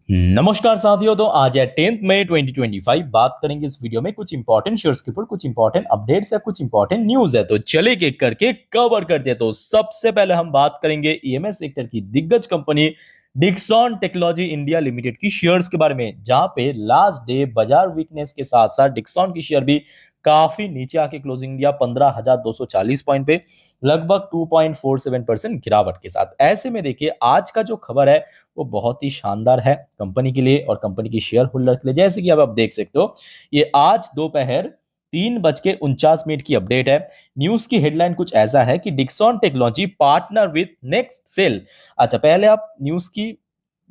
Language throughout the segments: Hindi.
नमस्कार साथियों। तो आज है 10 मई 2025। बात करेंगे इस वीडियो में कुछ इंपॉर्टेंट शेयर्स के ऊपर, कुछ इंपॉर्टेंट अपडेट्स या कुछ इंपॉर्टेंट न्यूज है। तो चलिए एक करके कवर करते हैं। तो सबसे पहले हम बात करेंगे ईएमएस सेक्टर की दिग्गज company Dixon technology India limited की शेयर्स के बारे में, जहां पे लास्ट डे बाजार वीकनेस के साथ साथ डिक्सॉन की शेयर भी काफी नीचे आके क्लोजिंग दिया 15,240 पॉइंट पे, लगभग 2.47% गिरावट के साथ। ऐसे में देखिए आज का जो खबर है वो बहुत ही शानदार है कंपनी के लिए और कंपनी की शेयर होल्डर के लिए। जैसे कि अब आप देख सकते हो, ये आज दोपहर 3:49 की अपडेट है। न्यूज की हेडलाइन कुछ ऐसा है कि Dixon technology partner with next cell. अच्छा, पहले आप न्यूज की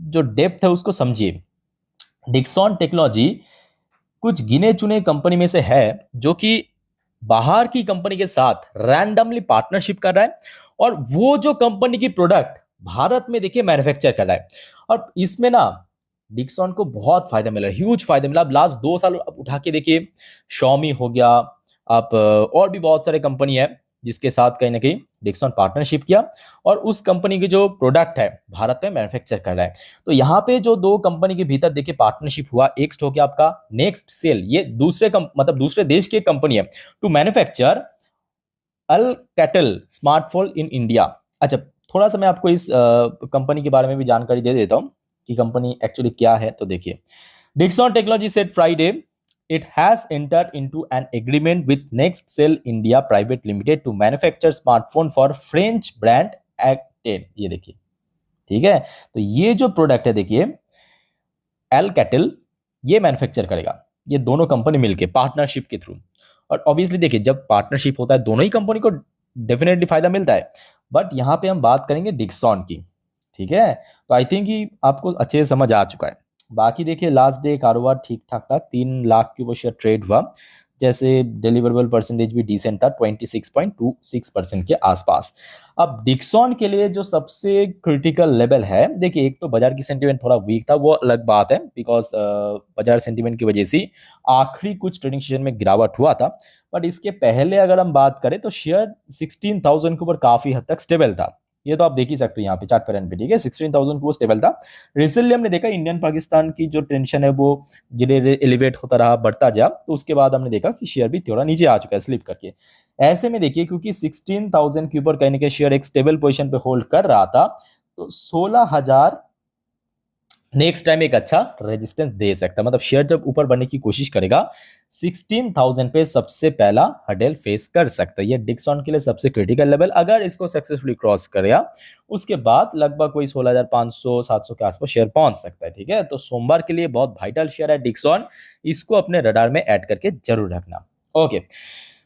जो डेप्थ है उसको समझिए। डिक्सॉन टेक्नोलॉजी कुछ गिने चुने कंपनी में से है जो कि बाहर की कंपनी के साथ रैंडमली पार्टनरशिप कर रहा है और वो जो कंपनी की प्रोडक्ट भारत में देखिए मैन्युफैक्चर कर रहा है। और इसमें ना डिक्सॉन को बहुत फायदा मिला, ह्यूज फायदा मिला। अब लास्ट 2 साल आप उठा के देखिए, शॉमी हो गया, आप और भी बहुत सारे कंपनी है जिसके साथ कहीं ना कहीं डिक्सॉन पार्टनरशिप किया और उस कंपनी की जो प्रोडक्ट है भारत में मैन्युफैक्चर कर रहा है। तो यहाँ पे जो दो कंपनी के भीतर देखिए पार्टनरशिप हुआ, एक हो गया आपका नेक्स्ट सेल, ये मतलब दूसरे देश की एक कंपनी है, to manufacture Alcatel smartphone in India. अच्छा, थोड़ा सा मैं आपको इस कंपनी के बारे में भी जानकारी दे देता हूँ कि कंपनी एक्चुअली क्या है। तो देखिए, Dixon technology said Friday it has entered into an agreement with Nextcell India Private Limited to manufacture smartphone for French brand Actel। ये देखिए, ठीक है। तो ये जो प्रोडक्ट है देखिए, Alcatel ये मैन्युफैक्चर करेगा, ये दोनों कंपनी मिलके पार्टनरशिप के थ्रू। और ऑब्वियसली देखिए, जब पार्टनरशिप होता है दोनों ही कंपनी को डेफिनेटली फायदा मिलता है। बट यहाँ पे हम बात करेंगे डिक्सॉन की, ठीक है। तो आई थिंक कि आपको अच्छे से समझ आ चुका है। बाकी देखिए, लास्ट डे कारोबार ठीक ठाक था, 3 लाख के ऊपर शेयर ट्रेड हुआ। जैसे डिलीवरेबल परसेंटेज भी डिसेंट था, 26.26% के आसपास। अब डिक्सॉन के लिए जो सबसे क्रिटिकल लेवल है, देखिए एक तो बाजार की सेंटीमेंट थोड़ा वीक था, वो अलग बात है, बिकॉज बाजार सेंटीमेंट की वजह से आखिरी कुछ ट्रेडिंग सेशन में गिरावट हुआ था। बट इसके पहले अगर हम बात करें तो शेयर 16,000 के ऊपर काफी हद तक स्टेबल था। ये तो आप देख ही सकते हो यहाँ पे चार्ट पैटर्न पे, ठीक है। 16,000 को स्टेबल था। रिसेंटली हमने देखा इंडियन पाकिस्तान की जो टेंशन है वो धीरे एलिवेट होता रहा, बढ़ता जा, तो उसके बाद हमने देखा कि शेयर भी थोड़ा नीचे आ चुका है स्लिप करके। ऐसे में देखिए, क्योंकि 16,000 के ऊपर कहीं ना कहीं शेयर एक स्टेबल पोजीशन पे होल्ड कर रहा था, तो 16,000 नेक्स्ट टाइम एक अच्छा रेजिस्टेंस दे सकता है। मतलब शेयर जब ऊपर बढ़ने की कोशिश करेगा, 16,000 पे सबसे पहला हर्डल फेस कर सकता है। ये डिक्सॉन के लिए सबसे क्रिटिकल लेवल, अगर इसको सक्सेसफुली क्रॉस करेगा उसके बाद लगभग कोई 16,500-700 के आसपास शेयर पहुंच सकता है, ठीक है। तो सोमवार के लिए बहुत वाइटल शेयर है डिक्सॉन, इसको अपने रडार में ऐड करके जरूर रखना। ओके,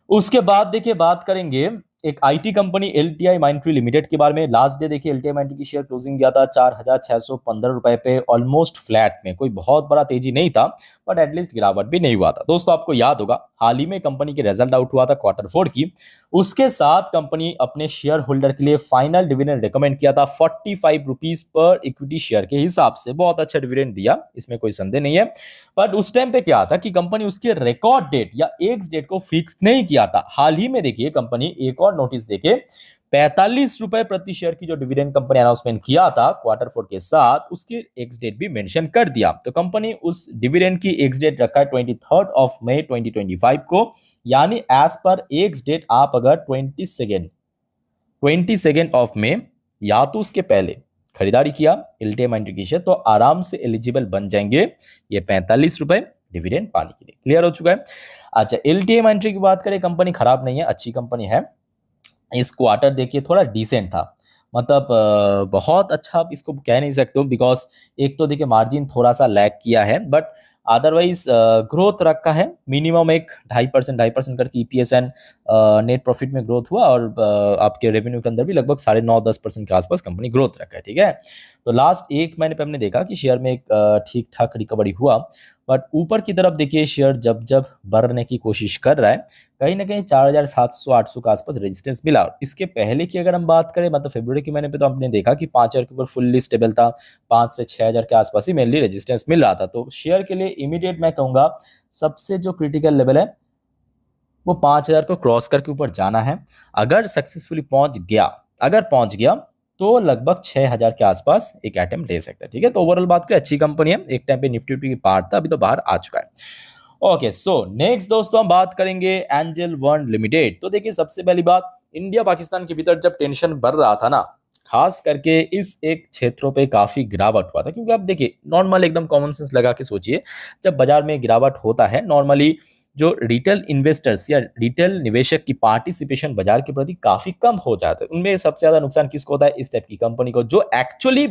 उसके बाद देखिए बात करेंगे एक आईटी कंपनी एलटीआई माइंट्री लिमिटेड के बारे में। लास्ट डे देखिए एलटीआई माइंट्री की शेयर क्लोजिंग गया था 4,615 रुपए पे, ऑलमोस्ट फ्लैट में, कोई बहुत बड़ा तेजी नहीं था बट एटलीस्ट गिरावट भी नहीं हुआ था। दोस्तों आपको याद होगा हाल ही में कंपनी के रिजल्ट आउट हुआ था Q4 की, उसके साथ कंपनी अपने शेयर होल्डर के लिए फाइनल डिविडेंड रिकमेंड किया था 45 रुपीज पर इक्विटी शेयर के हिसाब से। बहुत अच्छा डिविडेंड दिया, इसमें कोई संदेह नहीं है। बट उस टाइम पे क्या था कि कंपनी उसके रिकॉर्ड डेट या एक्स डेट को फिक्स नहीं किया था। हाल ही में देखिए कंपनी एक और नोटिस देके 45 रुपए प्रति शेयर की जो डिविडेंड कंपनी अनाउंसमेंट किया था Q4 के साथ, उसकी एक्स डेट भी मेंशन कर दिया। तो कंपनी उस डिविडेंड की एक्स डेट रखा है 23 मई 2025 को, यानी एज पर एक्स डेट आप अगर 22 या तो उसके पहले खरीदारी किया एलटीआई माइंट्री की शेयर, तो आराम से एलिजिबल बन जाएंगे ये 45 रुपए डिविडेंड पाने के लिए। क्लियर हो चुका है। अच्छा, एलटीआई माइंट्री की बात करें, कंपनी खराब नहीं है, अच्छी कंपनी है। इस क्वार्टर देखिए थोड़ा डिसेंट था, मतलब बहुत अच्छा आप इसको कह नहीं सकते हो, बिकॉज एक तो देखिए मार्जिन थोड़ा सा लैग किया है, बट अदरवाइज ग्रोथ रखा है मिनिमम एक 2.5% करके ईपीएस एंड नेट प्रॉफिट में ग्रोथ हुआ, और आपके रेवेन्यू के अंदर भी लगभग 9.5-10% के आसपास कंपनी ग्रोथ रखा है, ठीक है। तो लास्ट एक महीने पे हमने देखा कि शेयर में एक ठीक ठाक रिकवरी हुआ, बट ऊपर की तरफ देखिए शेयर जब जब बढ़ने की कोशिश कर रहा है, कहीं ना कहीं 4,700-800 के आसपास रेजिस्टेंस मिला। इसके पहले की अगर हम बात करें, मतलब फरवरी के महीने पे, तो हमने देखा कि 5,000 के ऊपर फुल्ली स्टेबल था, 5 से 6,000 के आसपास ही मेनली रेजिस्टेंस मिल रहा था। तो शेयर के लिए इमीडिएट मैं कहूंगा सबसे जो क्रिटिकल लेवल है वो 5,000 को क्रॉस करके ऊपर जाना है। अगर सक्सेसफुली पहुंच गया, तो लगभग 6,000 के आसपास एक अटेम्प्ट ले सकता है। ठीक है, तो ओवरऑल बात करें अच्छी कंपनी है, एक टाइम पे निफ्टी की पार्ट था, अभी तो बाहर आ चुका है। ओके, सो नेक्स्ट दोस्तों हम बात करेंगे एंजल वन लिमिटेड। तो देखिए सबसे पहली बात, इंडिया पाकिस्तान के भीतर जब टेंशन बढ़ रहा था ना, खास करके इस एक क्षेत्रों पे काफी गिरावट हुआ था, क्योंकि आप देखिए नॉर्मल एकदम कॉमन सेंस लगा के सोचिए, जब बाजार में गिरावट होता है नॉर्मली जो रिटेल इन्वेस्टर्स या रिटेल निवेशक की पार्टिसिपेशन बाजार के प्रति काफी कम हो जाता है। उनमें सबसे ज्यादा नुकसान किसको होता है? इस टाइप की कंपनी को जो एक्चुअली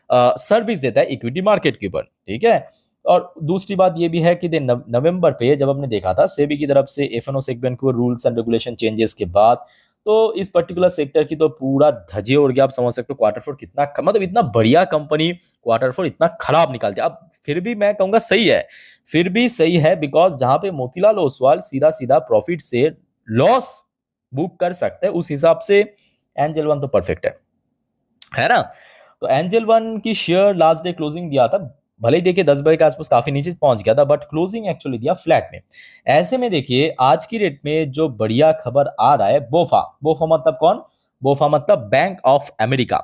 सर्विस देता है इक्विटी मार्केट के ऊपर। ठीक है, और दूसरी बात ये भी है कि नवंबर पे जब हमने देखा था सेबी की तरफ से एफएनओ सेगमेंट को रूल्स एंड रेगुलेशन चेंजेस के बाद, तो इस पर्टिकुलर सेक्टर की तो पूरा धज्जे उड़ गया। आप समझ सकते हो क्वार्टर फोर कितना मतलब इतना बढ़िया कंपनी क्वार्टर फोर इतना खराब निकालती है। अब फिर भी मैं कहूंगा सही है, फिर भी सही है, बिकॉज जहां पे मोतीलाल ओसवाल सीधा सीधा प्रॉफिट से लॉस बुक कर सकते हैं, उस हिसाब से एंजल वन तो परफेक्ट है ना। तो एंजल वन की शेयर लास्ट डे क्लोजिंग दिया था, भले ही देखिए 10 बजे के आसपास काफी नीचे पहुंच गया था, बट क्लोजिंग एक्चुअली दिया फ्लैट में। ऐसे में देखिए आज की डेट में जो बढ़िया खबर आ रहा है, बोफा, बोफा मतलब कौन? बोफा मतलब बैंक ऑफ अमेरिका।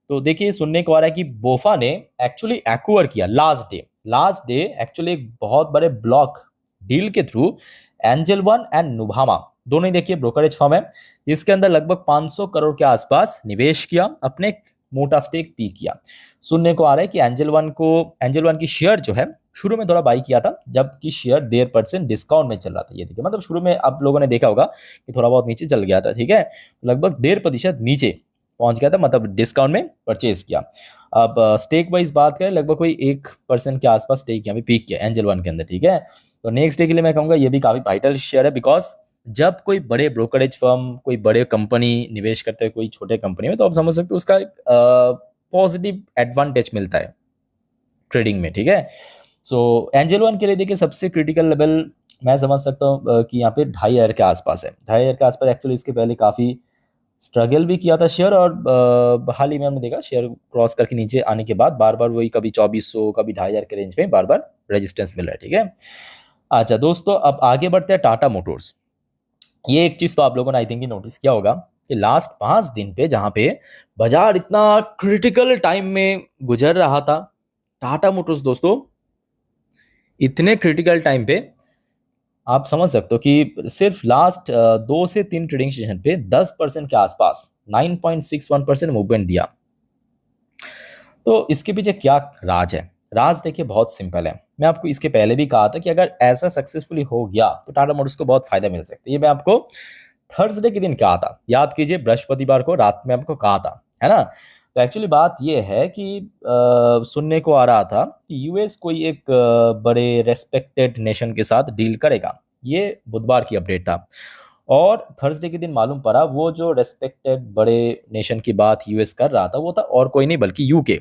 तो देखिए सुनने को आ रहा है कि बोफा ने एक्चुअली एक्वायर किया लास्ट डे एक्चुअली एक बहुत बड़े ब्लॉक डील के थ्रू एंजल वन एंड नुभामा, दोनों ही देखिए ब्रोकरेज फर्म है, जिसके अंदर लगभग 500 करोड़ के आसपास निवेश किया, अपने मोटा स्टेक पी किया। सुनने को आ रहा है कि एंजल वन की शेयर जो है शुरू में थोड़ा बाई किया था, जबकि शेयर 1.5% डिस्काउंट में चल रहा था। ये देखिए मतलब शुरू में आप लोगों ने देखा होगा कि थोड़ा बहुत नीचे चल गया था। ठीक है, लगभग 1.5% नीचे पहुंच गया था, मतलब डिस्काउंट में परचेज किया। अब स्टेक वाइज बात करें, लगभग कोई 1% के आसपास स्टेक यहाँ पे पीक किया एंजल वन के अंदर। ठीक है, तो नेक्स्ट डे के लिए मैं कहूँगा ये भी काफी वाइटल शेयर है, बिकॉज जब कोई बड़े ब्रोकरेज फर्म, कोई बड़े कंपनी निवेश करते हैं कोई छोटे कंपनी में, तो आप समझ सकते हो उसका पॉजिटिव एडवांटेज मिलता है ट्रेडिंग में। ठीक है, सो एंजल वन के लिए देखिए सबसे क्रिटिकल लेवल मैं समझ सकता हूँ कि यहाँ पे 2,500 के आसपास है। 2,500 के आसपास एक्चुअली इसके पहले काफ़ी स्ट्रगल भी किया था शेयर, और हाल ही में हमने देखा शेयर क्रॉस करके नीचे आने के बाद बार बार वही कभी 2,400 कभी 2,500 के रेंज में बार बार रेजिस्टेंस मिल रहा है। ठीक है, अच्छा दोस्तों अब आगे बढ़ते हैं टाटा मोटर्स। ये एक चीज तो आप लोगों ने आई थिंक नोटिस किया होगा कि लास्ट 5 दिन पे जहां पे बाजार इतना क्रिटिकल टाइम में गुजर रहा था, टाटा मोटर्स दोस्तों इतने क्रिटिकल टाइम पे आप समझ सकते हो कि सिर्फ लास्ट 2 से 3 ट्रेडिंग सेशन पे 10% के आसपास 9.61% मूवमेंट दिया। तो इसके पीछे क्या राज है? राज देखिए बहुत सिंपल है, मैं आपको इसके पहले भी कहा था कि अगर ऐसा सक्सेसफुली हो गया तो टाटा मोटर्स को बहुत फायदा मिल सकता है। ये मैं आपको थर्सडे के दिन कहा था, याद कीजिए, बृहस्पतिवार को रात में आपको कहा था, है ना। तो एक्चुअली बात ये है कि सुनने को आ रहा था कि यूएस कोई एक बड़े रेस्पेक्टेड नेशन के साथ डील करेगा। ये बुधवार की अपडेट था, और थर्सडे के दिन मालूम पड़ा वो जो रेस्पेक्टेड बड़े नेशन की बात यूएस कर रहा था वो था और कोई नहीं बल्कि यूके।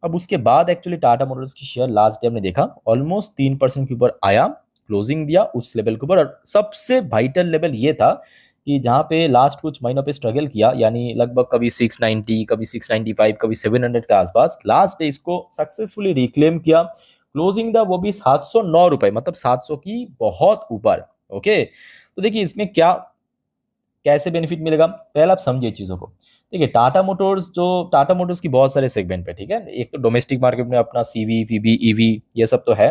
अब उसके बाद एक्चुअली टाटा मोटर्स की शेयर लास्ट डे हमने देखा ऑलमोस्ट 3% के ऊपर आया, क्लोजिंग दिया उस लेवल के ऊपर। और सबसे वाइटल लेवल ये था कि जहाँ पे लास्ट कुछ महीनों पे स्ट्रगल किया, यानी लगभग कभी 690 कभी 695 कभी 700 के आसपास, लास्ट डे इसको सक्सेसफुली रिक्लेम किया, क्लोजिंग दा वो भी 709 रुपए, मतलब 700 की बहुत ऊपर। ओके, तो देखिए इसमें क्या कैसे बेनिफिट मिलेगा, पहले आप समझिए चीज़ों को। देखिए टाटा मोटर्स की बहुत सारे सेगमेंट पे, ठीक है, एक तो डोमेस्टिक मार्केट में अपना सीवी वीवी ईवी ये सब तो है,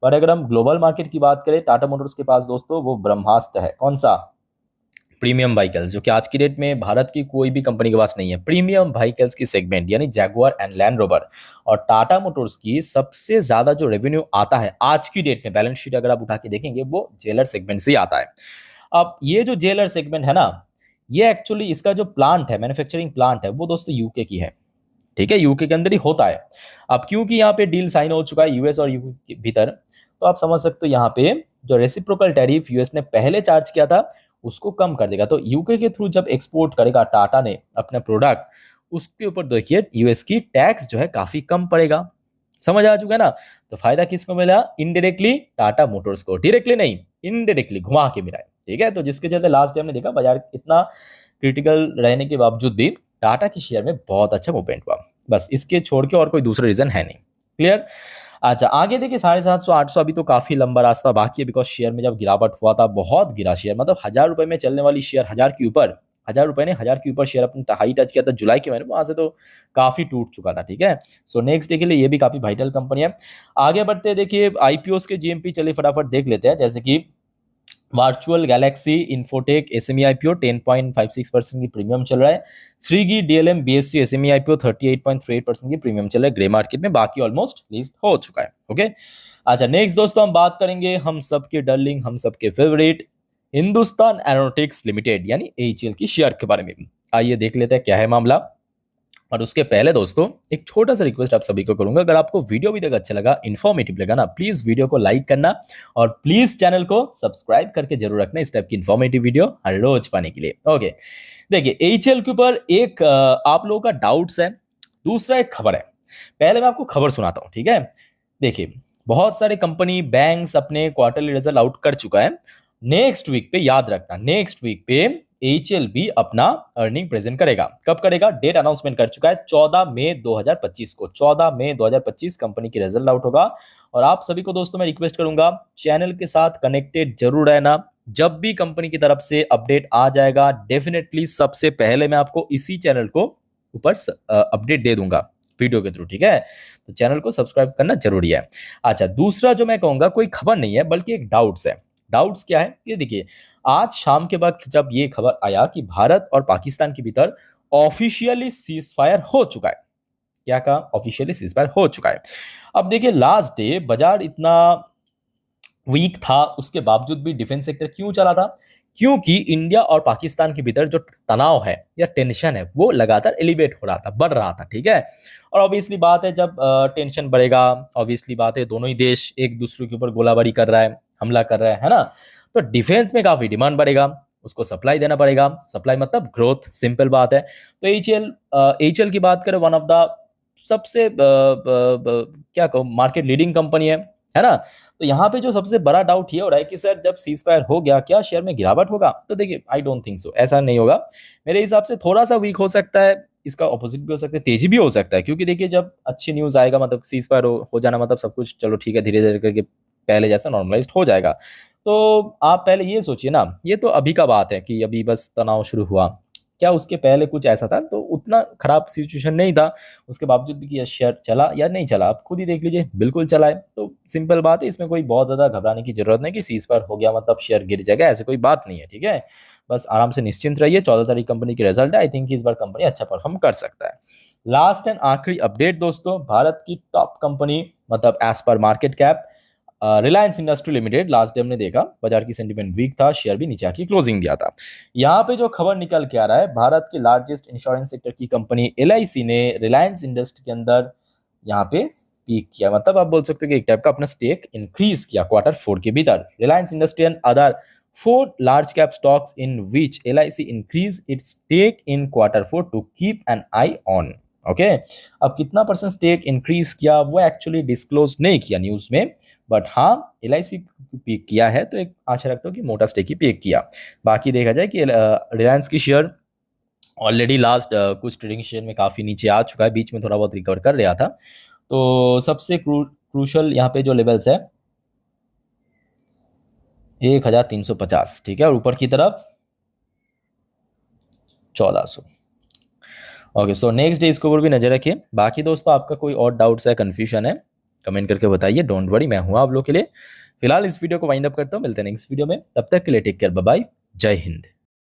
पर अगर हम ग्लोबल मार्केट की बात करें टाटा मोटर्स के पास दोस्तों वो ब्रह्मास्त्र है। कौन सा? प्रीमियम व्हीकल्स, जो कि आज की डेट में भारत की कोई भी कंपनी के पास नहीं है। प्रीमियम व्हीकल्स की सेगमेंट यानी जैगुआर एंड लैंड रोवर, और टाटा मोटर्स की सबसे ज्यादा जो रेवेन्यू आता है आज की डेट में, बैलेंस शीट अगर आप उठा के देखेंगे, वो जेलर सेगमेंट से ही आता है। अब ये जो जेलर सेगमेंट है ना, ये एक्चुअली इसका जो प्लांट है, मैन्युफैक्चरिंग प्लांट है, वो दोस्तों यूके की है। ठीक है, यूके के अंदर ही होता है। अब क्योंकि यहाँ पे डील साइन हो चुका है यूएस और यूके के भीतर, तो आप समझ सकते हो यहाँ पे जो रेसिप्रोकल टैरिफ यूएस ने पहले चार्ज किया था उसको कम कर देगा। तो यूके के थ्रू जब एक्सपोर्ट करेगा टाटा ने अपना प्रोडक्ट, उसके ऊपर देखिए यूएस की टैक्स जो है काफी कम पड़ेगा। समझ आ चुका है ना। तो फायदा किसको मिला? इनडायरेक्टली टाटा मोटर्स को, डायरेक्टली नहीं, इनडायरेक्टली घुमा के मिला है। ठीक है, तो जिसके चलते लास्ट टाइम ने देखा बाजार इतना क्रिटिकल रहने के बावजूद भी टाटा की शेयर में बहुत अच्छा मूवमेंट हुआ। बस इसके छोड़ के और कोई दूसरा रीजन है नहीं। क्लियर? अच्छा, आगे देखिए 750 800 अभी तो काफी लंबा रास्ता बाकी है, बिकॉज शेयर में जब गिरावट हुआ था बहुत गिरा शेयर, मतलब 1,000 रुपए में चलने वाली शेयर 1,000 के ऊपर 1,000 रुपए ने 1,000 के ऊपर शेयर अपना हाई टच किया था जुलाई के महीने में, वहां से तो काफी टूट चुका था। ठीक है, सो नेक्स्ट डे के लिए ये भी काफी वाइटल कंपनी है। आगे बढ़ते हैं, देखिए आईपीओस के जीएमपी चलिए फटाफट देख लेते हैं। जैसे कि virtual Galaxy infotech SME IPO 10.56% की प्रीमियम चल रहा है। Swiggy DLM BSc SME IPO 38.38% की प्रीमियम चल रहा है ग्रे मार्केट में, बाकी ऑलमोस्ट लिस्ट हो चुका है। ओके, अच्छा नेक्स्ट दोस्तों हम बात करेंगे हम सबके डार्लिंग, हम सबके फेवरेट हिंदुस्तान एरोनॉटिक्स लिमिटेड यानी एचएएल की शेयर के बारे में। आइए देख लेते हैं क्या है मामला। और उसके पहले दोस्तों एक छोटा सा रिक्वेस्ट आप सभी को करूंगा, अगर आपको वीडियो अभी तक अच्छा लगा, इन्फॉर्मेटिव लगा ना, प्लीज वीडियो को लाइक करना और प्लीज चैनल को सब्सक्राइब करके जरूर रखना इस टाइप की इन्फॉर्मेटिव वीडियो हर रोज पाने के लिए। ओके, देखिए एचएएल के ऊपर एक आप लोगों का डाउट्स है, दूसरा एक खबर है। पहले मैं आपको खबर सुनाता हूं, ठीक है। देखिए बहुत सारे कंपनी बैंक्स अपने क्वार्टरली रिजल्ट आउट कर चुका है। नेक्स्ट वीक पे याद रखना, नेक्स्ट वीक पे एचएएल भी अपना अर्निंग प्रेजेंट करेगा। कब करेगा? डेट अनाउंसमेंट कर चुका है 14 मई 2025 को। 14 मई 2025 कंपनी की रिजल्ट आउट होगा। और आप सभी को दोस्तों मैं रिक्वेस्ट करूंगा चैनल के साथ कनेक्टेड जरूर रहना। जब भी कंपनी की तरफ से अपडेट आ जाएगा डेफिनेटली सबसे पहले मैं आपको इसी चैनल को ऊपर अपडेट दे दूंगा वीडियो के थ्रू, ठीक है। तो चैनल को सब्सक्राइब करना जरूरी है। अच्छा, दूसरा जो मैं कहूंगा कोई खबर नहीं है बल्कि एक डाउट्स है। डाउट्स क्या है? ये देखिए आज शाम के वक्त जब ये खबर आया कि भारत और पाकिस्तान के भीतर ऑफिशियली सीज फायर हो चुका है। क्या कहा? ऑफिशियली सीज फायर हो चुका है। अब देखिए लास्ट डे बाजार इतना वीक था, उसके बावजूद भी डिफेंस सेक्टर क्यों चला था? क्योंकि इंडिया और पाकिस्तान के भीतर जो तनाव है या टेंशन है वो लगातार एलिवेट हो रहा था, बढ़ रहा था, ठीक है। और ऑब्वियसली बात है जब टेंशन बढ़ेगा, ऑब्वियसली बात है दोनों ही देश एक दूसरे के ऊपर गोलाबारी कर रहा है, हमला कर रहा है ना, तो डिफेंस में काफी डिमांड बढ़ेगा, उसको सप्लाई देना पड़ेगा। सप्लाई मतलब ग्रोथ, सिंपल बात है। तो एचएएल की बात करें वन ऑफ द सबसे क्या कहूँ मार्केट लीडिंग कंपनी है ना। तो यहाँ पे जो सबसे बड़ा डाउट ये हो रहा है कि सर जब सीज फायर हो गया क्या शेयर में गिरावट होगा? तो देखिए आई डोंट थिंक सो, ऐसा नहीं होगा। मेरे हिसाब से थोड़ा सा वीक हो सकता है, इसका ऑपोजिट भी हो सकता है, तेजी भी हो सकता है। क्योंकि देखिए जब अच्छी न्यूज आएगा मतलब सीज फायर हो जाना मतलब सब कुछ चलो ठीक है, धीरे धीरे करके पहले जैसा नॉर्मलाइज हो जाएगा। तो आप पहले ये सोचिए ना, ये तो अभी का बात है कि अभी बस तनाव शुरू हुआ, क्या उसके पहले कुछ ऐसा था? तो उतना खराब सिचुएशन नहीं था, उसके बावजूद भी कि यह शेयर चला या नहीं चला आप खुद ही देख लीजिए, बिल्कुल चला है। तो सिंपल बात है, इसमें कोई बहुत ज्यादा घबराने की जरूरत नहीं कि सीज फायर हो गया मतलब शेयर गिर जाएगा, ऐसे कोई बात नहीं है, ठीक है। बस आराम से निश्चिंत रहिए। 14 तारीख कंपनी की रिजल्ट है, आई थिंक इस बार कंपनी अच्छा परफॉर्म कर सकता है। लास्ट एंड आखिरी अपडेट दोस्तों, भारत की टॉप कंपनी मतलब as per market cap Reliance industry limited, last day हमने देखा बाजार की सेंटीमेंट वीक था, शेयर भी नीचे आके क्लोजिंग दिया था। यहाँ पे जो खबर निकल के आ रहा है, भारत की लार्जेस्ट इंश्योरेंस सेक्टर की कंपनी एलआईसी ने रिलायंस इंडस्ट्री के अंदर यहाँ पे पीक किया, मतलब आप बोल सकते हो कि एक टाइप का अपना स्टेक इंक्रीज किया Q4 के भीतर। Reliance industry and other 4 large cap stocks in which LIC increased its stake in Q4 to keep an eye on. Okay, अब कितना परसेंट स्टेक इंक्रीज किया वो एक्चुअली डिस्क्लोज नहीं किया न्यूज में, बट हाँ एलआईसी पिक किया है, तो एक आशा रखता हूँ कि मोटा स्टेक ही पिक किया। बाकी देखा जाए कि रिलायंस की शेयर ऑलरेडी लास्ट कुछ ट्रेडिंग शेयर में काफी नीचे आ चुका है, बीच में थोड़ा बहुत रिकवर कर रहा था। तो सबसे क्रूशल यहाँ पे जो लेवल्स है 1350, ठीक है, और ऊपर की तरफ 1400। ओके, सो नेक्स्ट डे इसके ऊपर भी नजर रखिए। बाकी दोस्तों आपका कोई और डाउट्स है, कंफ्यूजन है, कमेंट करके बताइए, डोंट वरी, मैं हूं आप लोग के लिए। फिलहाल इस वीडियो को वाइंड अप करता हूं, मिलते हैं नेक्स्ट वीडियो में, तब तक के लिए टेक केयर, बाय बाय, जय हिंद।